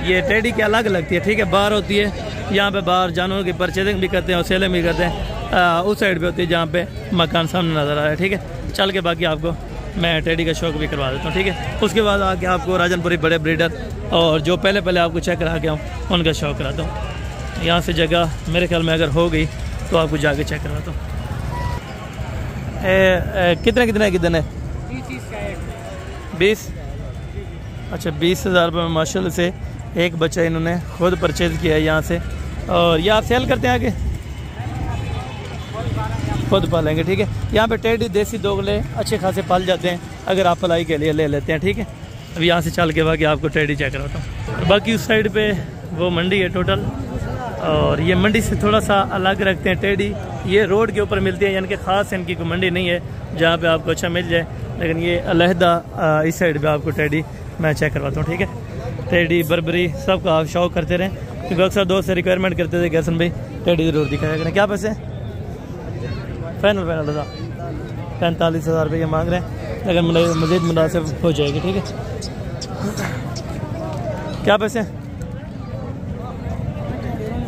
ये टेडी की अलग लगती है, ठीक है। बाहर होती है यहाँ पे, बाहर जानवरों की परचेजिंग भी करते हैं और सेलिंग भी करते हैं। उस साइड पे होती है जहाँ पे मकान सामने नज़र आ रहा है, ठीक है। चल के बाकी आपको मैं टेडी का शौक भी करवा देता हूँ, ठीक है। उसके बाद आके आपको राजनपुरी बड़े ब्रीडर और जो पहले आपको चेक करा के आऊँ उनका शौक कराता हूँ। यहाँ से जगह मेरे ख्याल में अगर हो गई तो आपको जाके चेक करवाता हूँ। कितने है 20? अच्छा 20,000 रुपये में माशाल्लाह से एक बच्चा इन्होंने खुद परचेज़ किया है यहाँ से। और ये आप सेल करते हैं आगे? खुद पालेंगे, ठीक है। यहाँ पे टेडी देसी दोगले अच्छे खासे पाल जाते हैं, अगर आप पलाई के लिए ले लेते हैं, ठीक है। अब यहाँ से चल के बाकी आपको टेडी चेक कराता हूँ। बाकी उस साइड पे वो मंडी है टोटल, और ये मंडी से थोड़ा सा अलग रखते हैं टेडी। ये रोड के ऊपर मिलती है, यानी कि ख़ास इनकी कोई मंडी नहीं है जहाँ पे आपको अच्छा मिल जाए, लेकिन ये अलहदा इस साइड पे आपको टेडी मैं चेक करवाता हूँ, ठीक है। टेडी बर्बरी सब का आप शौक करते रहें, क्योंकि अक्सर दोस्त से रिक्वायरमेंट करते थे कि हसन भाई टेडी ज़रूर दिखाया करें। क्या पैसे फाइनल था 45,000 रुपये मांग रहे हैं, लेकिन मज़ीद मुनासिब हो जाएगी, ठीक है। क्या पैसे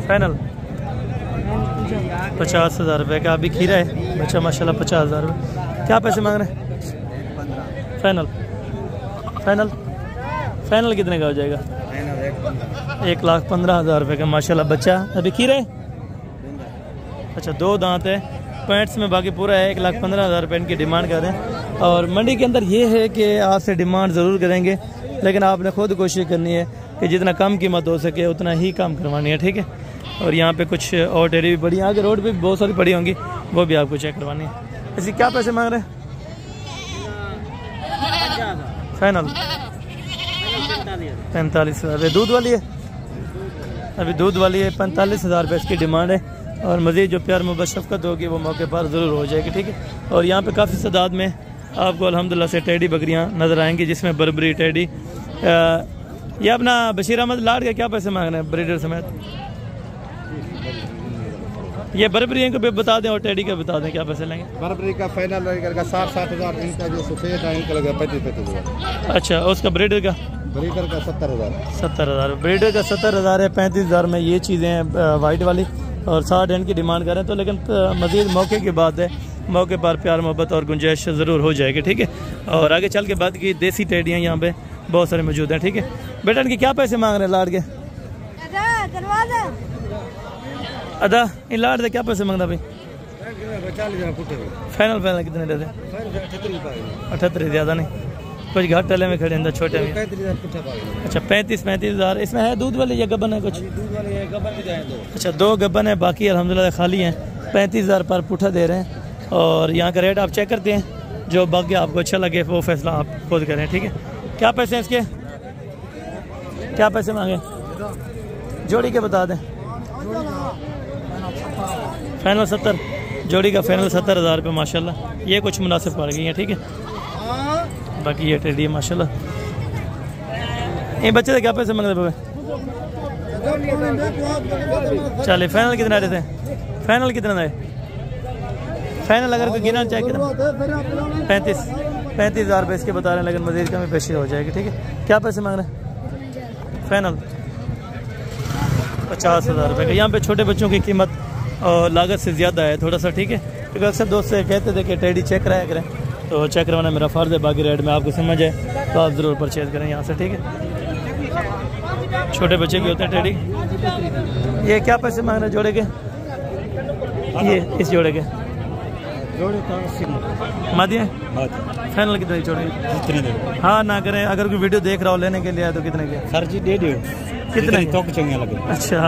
फाइनल? 50,000 रुपये का। अभी खीरा है बच्चा माशाल्लाह 50,000 रुपये। क्या पैसे मांग रहे हैं फाइनल? फाइनल कितने का हो जाएगा? 1,15,000 रुपये का माशाल्लाह बच्चा। अभी खीरा है, अच्छा 2 दांत है, पॉइंट्स में बाकी पूरा है। 1,15,000 रुपये इनकी डिमांड कर रहे हैं। और मंडी के अंदर ये है कि आपसे डिमांड ज़रूर करेंगे, लेकिन आपने खुद कोशिश करनी है कि जितना कम कीमत हो सके उतना ही कम करवानी है, ठीक है। और यहाँ पे कुछ और टेडी भी पड़ी है, आगे रोड पे भी बहुत सारी पड़ी होंगी, वो भी आपको चेक करवानी है। इसकी क्या पैसे मांग रहे हैं फाइनल? 45,000। दूध वाली है, अभी दूध वाली है। 45,000 रुपये इसकी डिमांड है। और मज़ीद जो प्यार मोहब्बत शफ़क़त होगी वो मौके पर ज़रूर हो जाएगी, ठीक है। और यहाँ पे काफ़ी तादाद में आपको अल्हम्दुलिल्लाह से टेडी बकरियाँ नज़र आएंगी, जिसमें बर्बरी टेडी। ये अपना बशीर अहमद लाड के क्या पैसे मांग रहे हैं ब्रीडर समेत? ये बर्बरी को भी बता दें और टेडी का बता दें क्या पैसे लेंगे? बर्बरी का फाइनल लगेगा 60,000, इनका जो सफेद है इनका लगेगा 35,000। अच्छा, उसका ब्रीडर का 70,000। ब्रीडर का 70,000 है। 35,000 में ये चीज़ें हैं वाइट वाली, और 60 इनकी डिमांड करें तो, लेकिन मज़ीद मौके की बात है, मौके पर प्यार मोहब्बत और गुंजाइश ज़रूर हो जाएगी, ठीक है। और आगे चल के बात की देसी टेडियाँ यहाँ पे बहुत सारे मौजूद हैं, ठीक है। बेटा इनके क्या पैसे मांग रहे हैं लाड के? अदा इन लाड के क्या पैसे मांगना भाई? फाइनल कितने देते? 78, ज़्यादा नहीं, कुछ घाट टले में खड़े अंदर छोटे में। अच्छा 35,000। इसमें है दूध वाली या गबन है कुछ? अच्छा 2 गबन है, बाकी अल्हम्दुलिल्लाह खाली हैं। 35,000 पर पुठा दे रहे हैं। और यहाँ का रेट आप चेक करते हैं, जो बाकी आपको अच्छा लगे वो फैसला आप खुद करें, ठीक है। क्या पैसे हैं इसके? क्या पैसे मांगे जोड़ी के बता दें? फाइनल 70, जोड़ी का फाइनल 70,000 रुपये माशाल्लाह। ये कुछ मुनासिब पड़ गई है, ठीक है। बाकी ये टेडी है माशाल्लाह। ये बच्चे से क्या पैसे मांग रहे हैं? चलिए फाइनल कितना देते हैं? फाइनल कितना है फाइनल? अगर कोई गिना चाहे कितना? 35,000 रुपये इसके बता रहे हैं, लेकिन मज़ीद कमी पेशी हो जाएगी, ठीक है। क्या पैसे मांग रहे हैं फाइनल? 50,000 रुपये का। यहाँ पे छोटे बच्चों की कीमत और लागत से ज़्यादा है थोड़ा सा, ठीक है। क्योंकि अक्सर दोस्त से कहते थे कि टेडी चेक कराया करें, तो चेक करवाना मेरा फ़र्ज़ है। बाकी रेट में आपको समझ है तो आप ज़रूर परचेज़ करें यहाँ से, ठीक है। छोटे बच्चे भी होते हैं टेडी। ये क्या पैसे मांग रहे हैं जोड़े के? ये इस जोड़े के मादिया फाइनल कितने जोड़े? हाँ ना करें, अगर कोई वीडियो देख रहा हो लेने के लिए तो कितने के? सर जी दे दो कितने तो चंगे लगे। अच्छा,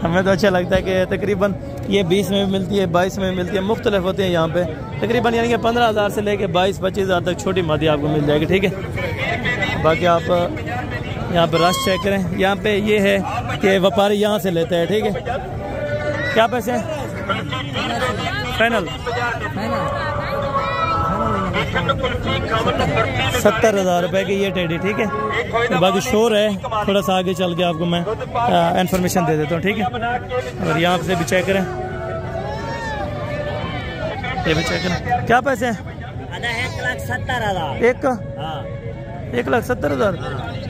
हमें तो अच्छा लगता है कि तकरीबन ये 20 में भी मिलती है, 22 में भी मिलती है, मुख्तलिफ होते हैं यहाँ पे तकरीबन, यानी कि 15,000 से लेके 22-25,000 तक छोटी मादी आपको मिल जाएगी, ठीक है। बाकी आप यहाँ पे रश चेक करें। यहाँ पे ये है कि व्यापारी यहाँ से लेते हैं, ठीक है। क्या पैसे हैं फाइनल? 70,000 रुपये की ये टेडी, ठीक है। तो बाकी शोर है, थोड़ा सा आगे चल के आपको मैं इन्फॉर्मेशन दे देता हूँ, ठीक है। और यहाँ से भी चेक करें, ये भी चेक करें। क्या पैसे हैं? 1,70,000। एक का 1,70,000।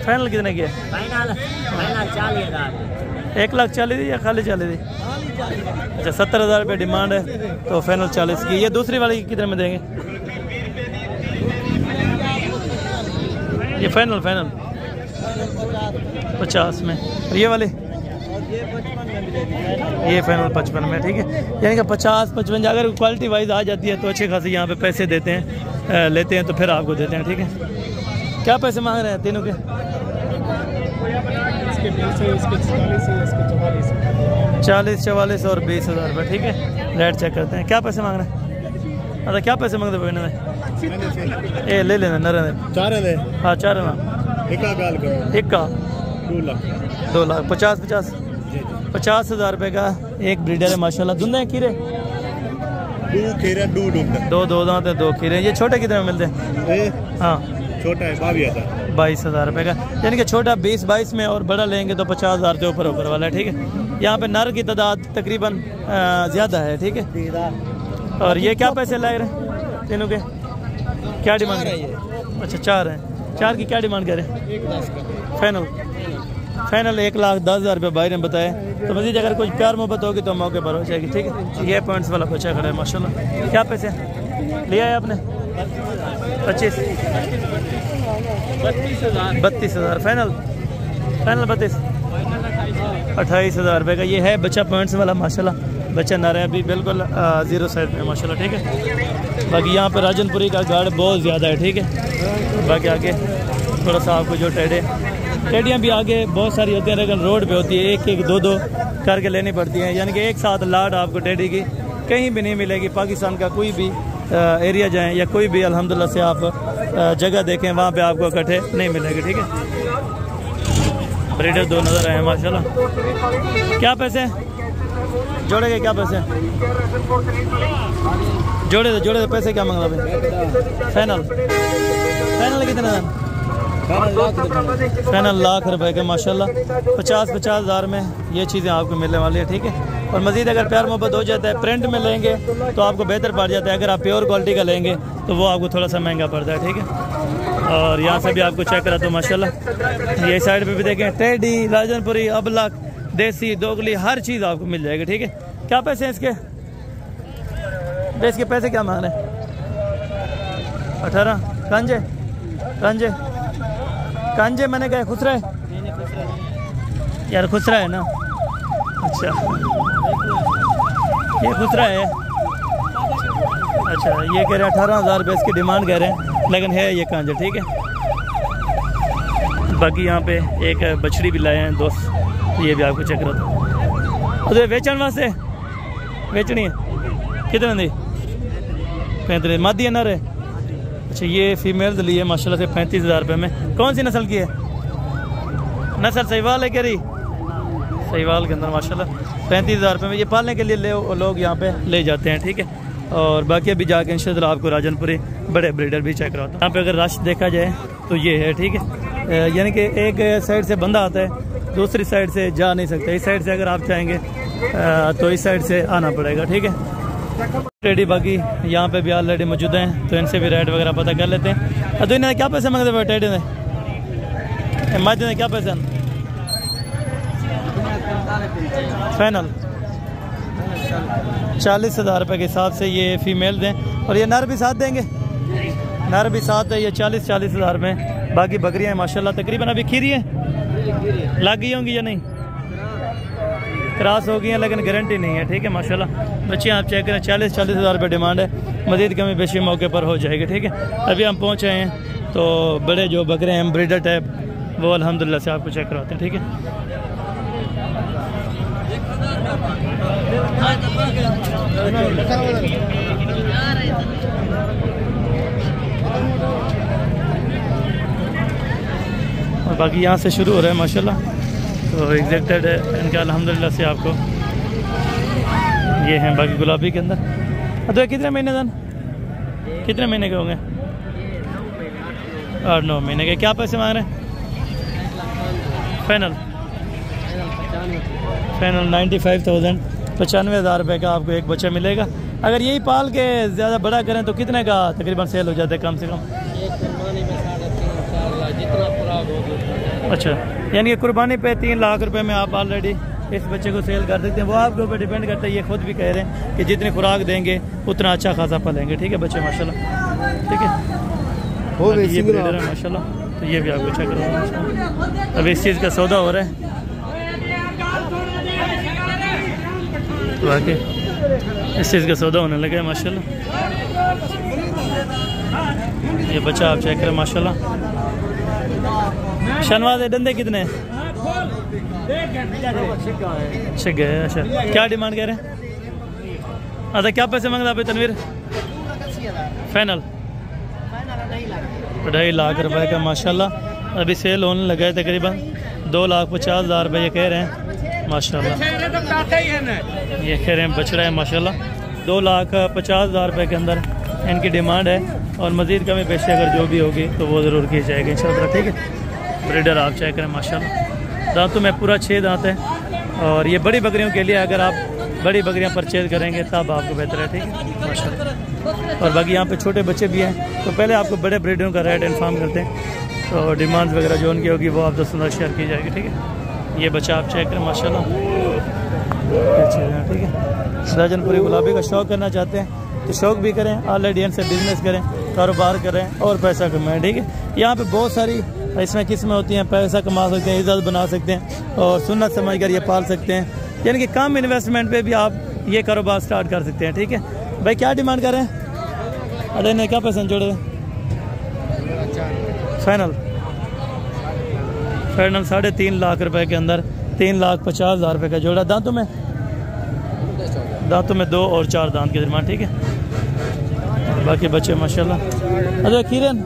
फाइनल कितने की है? फाइनल 40,000। 1,40,000 या खाली 40,000? अच्छा 70,000 रुपये डिमांड है, तो फाइनल 40 की। ये दूसरी वाली कितने में देंगे? ये फाइनल 50 में। और ये वाले ये फाइनल 55 में, ठीक है। यानी कि 50-55 अगर क्वालिटी वाइज आ जाती है तो अच्छे खासे यहाँ पे पैसे देते हैं, लेते हैं तो फिर आपको देते हैं, ठीक है। क्या पैसे मांग रहे हैं तीनों के? 40, 44 और 20,000 रुपये, ठीक है। रेट चेक करते हैं। क्या पैसे मांग रहे हैं? अच्छा क्या पैसे मांगते भाई ने? ये ले लेना नरे ने 4 हाँ 4 ना एक का 2 लाख 50,000 रुपये का एक ब्रीडर है माशाल्लाह। दुंदे हैं खीरे? 2 दांत है, 2 खीरे। ये छोटे कितने में मिलते हैं? हाँ छोटा है 22,000 रुपये का, यानी कि छोटा 20-22 में और बड़ा लेंगे तो 50,000 के ऊपर वाला है, ठीक है। यहाँ पे नर की तादाद तकरीबन ज़्यादा है, ठीक है। और ये क्या पैसे लग रहे हैं तीनों के? क्या डिमांड है? अच्छा 4 हैं। 4 की क्या डिमांड कर रहे हैं? फाइनल 1,10,000 रुपये भाई ने बताया। तो मजीद अगर कुछ प्यार मोहब्बत होगी तो मौके पर हो जाएगी, ठीक है। ये पॉइंट्स वाला बच्चा खड़ा है माशाल्लाह। क्या पैसे लिया है आपने? 25 32,000 फाइनल 32 28,000 रुपये का ये है बच्चा पॉइंट्स वाला माशाल्लाह। बच्चा ना रहा अभी बिल्कुल 0 साइड में माशाल्लाह, ठीक है। बाकी यहाँ पे राजनपुरी का गार्ड बहुत ज़्यादा है, ठीक है। बाकी आगे थोड़ा सा आपको जो टेडियाँ भी आगे बहुत सारी होती हैं, लेकिन रोड पे होती है 1-1 2-2 करके लेनी पड़ती हैं, यानी कि एक साथ लाड आपको टेडी की कहीं भी नहीं मिलेगी। पाकिस्तान का कोई भी एरिया जाएं या कोई भी अल्हम्दुलिल्लाह से आप जगह देखें, वहाँ पे आपको इकट्ठे नहीं मिलेगी, ठीक है। ब्रीडर 2 नज़र आए हैं माशाल्लाह। क्या पैसे जोड़े के? क्या पैसे जोड़े पैसे क्या मांगला भाई? फाइनल कितने हैं? फाइनल लाख रुपए के माशाल्लाह। 50,000 में ये चीज़ें आपको मिलने वाली है, ठीक है। और मज़ीद अगर प्यार मोहब्बत हो जाता है, प्रिंट में लेंगे तो आपको बेहतर पड़ जाता है। अगर आप प्योर क्वालिटी का लेंगे तो वो आपको थोड़ा सा महंगा पड़ता है, ठीक है। और यहाँ से भी आपको चेक करा तो माशाल्लाह ये साइड पे भी देखें, टेडी, राजनपुरी, अबलक, देसी, दोगली, हर चीज़ आपको मिल जाएगी, ठीक है। क्या पैसे हैं इसके? इसके पैसे क्या मांग रहे हैं? 18 कांजे मैंने कहा खुसरा है यार, खुसरा है ना। अच्छा ये खुसरा है। अच्छा ये कह रहे हैं 18,000 रुपये इसकी डिमांड कह रहे हैं, लेकिन है ये कांजा, ठीक है। बाकी यहाँ पे एक बछड़ी भी लाए हैं दोस्त, ये भी आपको चेक करा था। अरे बेचने वास्ते बेचनी है? कितने दी? 35 मादी है ना रे? अच्छा ये फीमेल ली है माशाल्लाह से 35,000 रुपये में। कौन सी नस्ल की है? नस्ल सहीवाल है कह रही? सहीवाल के अंदर माशाल्लाह 35,000 रुपये में ये पालने के लिए लोग यहाँ पे ले जाते हैं, ठीक है। और बाकी अभी जाके इंशाल्लाह आपको राजनपुरी बड़े ब्रीडर भी चेक कराता हूँ। यहाँ पे अगर रश देखा जाए तो ये है, ठीक है। यानी कि एक साइड से बंदा आता है, दूसरी साइड से जा नहीं सकता। इस साइड से अगर आप चाहेंगे तो इस साइड से आना पड़ेगा, ठीक है। टेडी बाकी यहाँ पे भी ऑलरेडी मौजूद हैं, तो इनसे भी रेट वगैरह पता कर लेते हैं। तो इन्हें क्या पैसे मांगते हैं टेडी ने? मादी ने क्या पैसे? फाइनल 40,000 रुपये के हिसाब से ये फीमेल दें, और ये नर भी साथ देंगे। नर भी साथ है, ये 40,000 में। बाकी बकरियाँ माशाल्लाह तकरीबन अभी खीरी हैं, लग गई होंगी या नहीं, क्रॉस हो गई हैं, लेकिन गारंटी नहीं है, ठीक है माशाल्लाह। बच्चे आप चेक करें, 40,000 रुपये डिमांड है। मज़ीद कमी बेशी मौके पर हो जाएगी, ठीक है। अभी हम पहुँचे हैं तो बड़े जो बकरे हैं ब्रीडर टाइप, वो अल्हम्दुलिल्लाह से आपको चेक कराते हैं, ठीक है। और बाकी यहाँ से शुरू हो रहा है माशाल्लाह, तो एग्जैक्टेड इनका अल्हम्दुलिल्लाह से आपको ये हैं। बाकी गुलाबी के अंदर तो कितने महीने दान, कितने महीने के होंगे? 8-9 महीने के। क्या पैसे मांग रहे हैं? फाइनल 95,000 95,000 रुपये का आपको एक बच्चा मिलेगा। अगर यही पाल के ज़्यादा बड़ा करें तो कितने का तकरीबन सेल हो जाता है कम से कम? एक कुर्बानी में 3.5-4 लाख जितना खुराक होगी। अच्छा, यानी कि कुर्बानी पे 3 लाख रुपए में आप ऑलरेडी इस बच्चे को सेल कर सकते हैं। वो आपके ऊपर डिपेंड करता है, ये खुद भी कह रहे हैं कि जितनी खुराक देंगे उतना अच्छा खासा पलेंगे। ठीक है बच्चे माशाल्लाह, ठीक है। वो ये ब्रीडर है माशाल्लाह, तो ये भी आपको चेक करो। अब इस चीज़ का सौदा हो रहा है बाकी इस चीज़ का सौदा होने लगा है माशाल्लाह। ये बच्चा आप चेक करें माशाल्लाह। शनवाज डंडे कितने हैं? छिक गए। अच्छा, क्या डिमांड कह रहे हैं? अच्छा, क्या पैसे मांग रहे आप तनवीर? फाइनल 2.5 लाख रुपए का माशाल्लाह। अभी सेल होने लगा है तकरीबन 2,50,000 रुपये ये कह रहे हैं माशाल्लाह। ये कह रहे हैं बछड़ा है माशाल्लाह। 2,50,000 रुपये के अंदर इनकी डिमांड है और मज़ीद कमी पेशी अगर जो भी होगी तो वो ज़रूर की जाएगी इंशाल्लाह। ठीक है, ब्रीडर आप चेक करें माशाल्लाह। दांतों में पूरा 6 दांत है और ये बड़ी बकरियों के लिए अगर आप बड़ी बकरियां परचेज करेंगे तब आपको बेहतर है। ठीक है माशाल्लाह। और बाकी यहाँ पे छोटे बच्चे भी हैं, तो पहले आपको बड़े ब्रीडरों का रेट इन्फॉर्म करते हैं, तो डिमांड्स वगैरह जो उनकी होगी वो आप दोस्तों से शेयर की जाएगी। ठीक है, ये बच्चा आप चेक करें माशाल्लाह, अच्छे हैं। ठीक है, राजनपुरी गुलाबी का शौक़ करना चाहते हैं तो शौक़ भी करें, ऑलरेडी इनसे बिजनेस करें, कारोबार करें और पैसा कमाएं। ठीक है, यहाँ पे बहुत सारी इसमें किस्में होती हैं, पैसा कमा सकते हैं, इज्जत बना सकते हैं और सुन्नत समझ कर ये पाल सकते हैं। यानी कि कम इन्वेस्टमेंट पे भी आप ये कारोबार स्टार्ट कर सकते हैं। ठीक है भाई, क्या डिमांड कर रहे हैं? अरे नहीं, क्या पैसे जोड़े? फाइनल 3.5 लाख रुपए के अंदर 3,50,000 रुपये का जोड़ा। दांतों में 2 और 4 दांत के दरमियान। ठीक है, और बाकी बच्चे माशाल्लाह। अच्छा खीरन,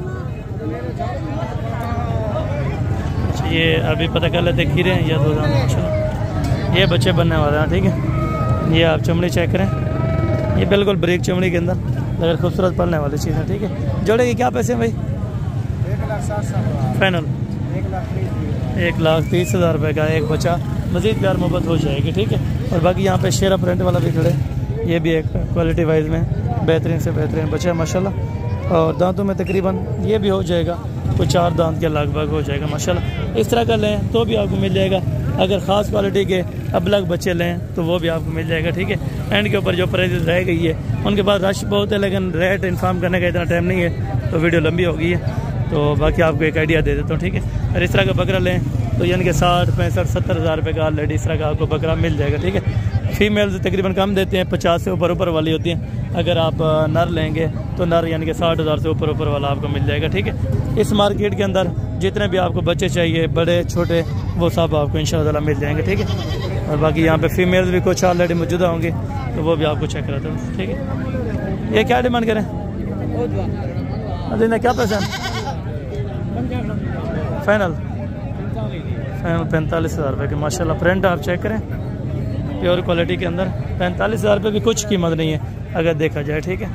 ये अभी पता कर लेते खीरे हैं या 2 दांत माशाल्लाह। ये बच्चे बनने वाले हैं। ठीक है, ये आप चमड़ी चेक करें, ये बिल्कुल ब्रेक चमड़ी के अंदर अगर खूबसूरत पलने वाली चीज़ है। ठीक है, जोड़े के क्या पैसे हैं भाई? 1,60,000 फाइनल 1,30,000 रुपये का एक बच्चा, मज़ीद प्यार मोहब्बत हो जाएगी। ठीक है, और बाकी यहाँ पे शेरा प्रिंट वाला भी खड़े, ये भी एक क्वालिटी वाइज में बेहतरीन से बेहतरीन बच्चा है माशाल्लाह। और दांतों में तकरीबन ये भी हो जाएगा कोई 4 दांत के लगभग हो जाएगा माशाल्लाह। इस तरह का लें तो भी आपको मिल जाएगा, अगर ख़ास क्वालिटी के अबलग बच्चे लें तो वो भी आपको मिल जाएगा। ठीक है, एंड के ऊपर जो प्राइस रह गई है उनके बाद रश बहुत है, लेकिन रेट इन्फॉर्म करने का इतना टाइम नहीं है तो वीडियो लंबी हो गई है, तो बाकी आपको एक आइडिया दे देता हूँ। ठीक है, और इस तरह का बकरा लें तो यानी कि 60, 65, 70 हज़ार रुपये का ऑलरेडी इस तरह का आपको बकरा मिल जाएगा। ठीक है, फीमेल्स तकरीबन कम देते हैं, 50 से ऊपर वाली होती हैं। अगर आप नर लेंगे तो नर यानी कि 60,000 से ऊपर वाला आपको मिल जाएगा। ठीक है, इस मार्केट के अंदर जितने भी आपको बच्चे चाहिए बड़े छोटे वो सब आपको इंशाअल्लाह मिल जाएंगे। ठीक है, और बाकी यहाँ पे फीमेल्स भी कुछ ऑलरेडी मौजूदा होंगे तो वो भी आपको चेक कराता हूँ। ठीक है, ये क्या डिमांड करें? अरे क्या पैसा? फाइनल 45,000 रुपये के माशाल्लाह। प्रिंट आप चेक करें, प्योर क्वालिटी के अंदर 45,000 रुपये भी कुछ कीमत नहीं है अगर देखा जाए। ठीक है,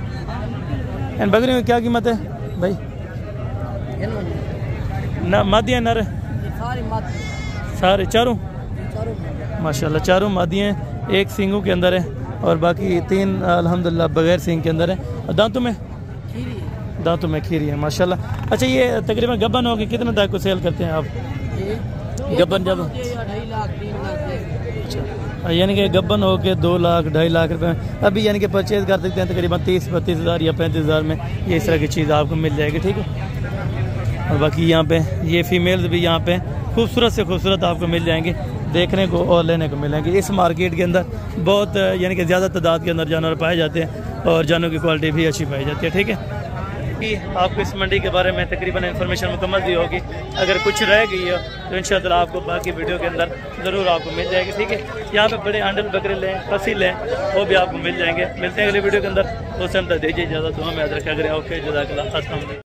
एंड बकरी में क्या कीमत है भाई? ना मादियाँ नर सारे चारों माशाल्लाह, चारों मादियाँ एक सींगों के अंदर है और बाकी 3 अल्हम्दुलिल्लाह बगैर सींग के अंदर है। और दांतों में खीरी है माशाल्लाह। अच्छा, ये तकरीबन गब्बन होगी कितने तक को सेल करते हैं आप? गब्बन जब अच्छा, यानी कि गब्बन हो के 2 लाख 2.5 लाख रुपए अभी यानी कि परचेज कर सकते हैं तकरीबन 30-32 हज़ार या 35,000 में ये इस तरह की चीज़ आपको मिल जाएगी। ठीक है, और बाकी यहाँ पे ये फीमेल्स भी यहाँ पे खूबसूरत से खूबसूरत आपको मिल जाएंगे, देखने को और लेने को मिलेंगे। इस मार्केट के अंदर बहुत यानी कि ज़्यादा तादाद के अंदर जानवर पाए जाते हैं और जानवरों की क्वालिटी भी अच्छी पाई जाती है। ठीक है, आपको इस मंडी के बारे में तकरीबन इन्फॉर्मेशन मुकम्मल दी होगी। अगर कुछ रह गई है तो इंशाअल्लाह आपको बाकी वीडियो के अंदर ज़रूर आपको मिल जाएगी। ठीक है, यहाँ पे बड़े आंडल बकरे लें, पसी लें, वो भी आपको मिल जाएंगे। मिलते हैं अगले वीडियो के अंदर, उस टाइम तक दीजिए इजाज़त। हमें याद रखें। अगर ओके, जज़ाकल्लाह। अस्सलाम वालेकुम।